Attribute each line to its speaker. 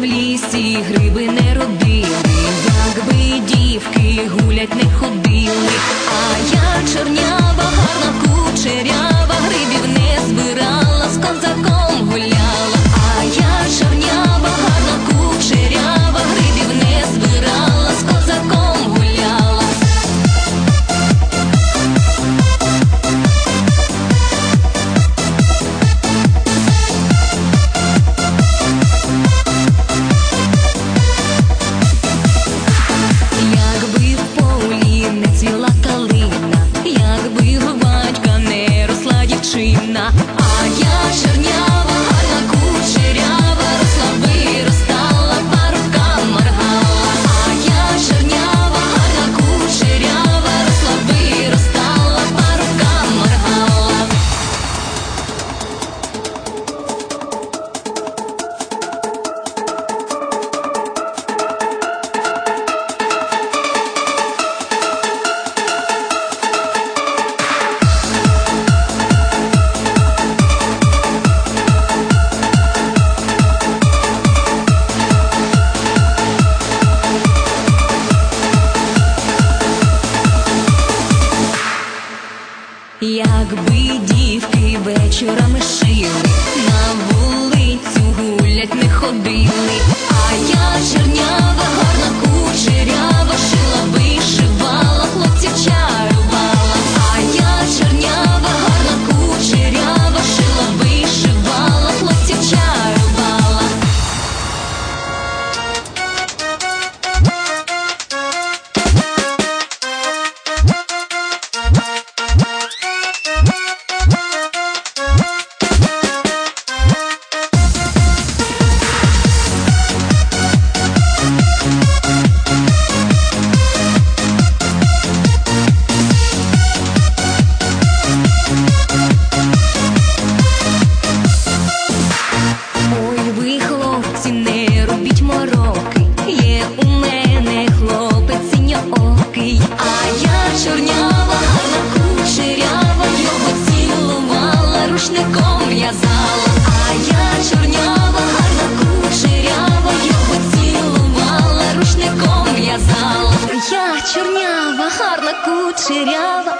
Speaker 1: в лісі гриби не родили, якби дівки гулять не ходили. А я чорнява, гарна кучерява, грибів не збирала, з козаком гуляла. А я чорнява, гарна кучерява, грибів не збирала, з козаком гуляла. Якби в полі не цвіла калина, якби в батька не росла дівчина. А я чорнява, гарна кучерява, росла виростала, парубка моргала. А я чорнява, гарна кучерява, росла виростала, парубка моргала. Якби дівки вечорами шили, на вулицю гулять не ходили. А я чорнява, гарна кучерява, шила, вишивала, хлопців чарувала. А я чорнява, гарна кучерява, шила, вишивала, хлопців чарувала. Ой, ви, хлопці, не робіть мороки, є у мене хлопець синьоокий. А я чорнява, гарна кучерява, його цілувала, рушником в'язала. А я чорнява, гарна кучерява, його цілувала, рушником в'язала. Я чорнява, гарна кучерява,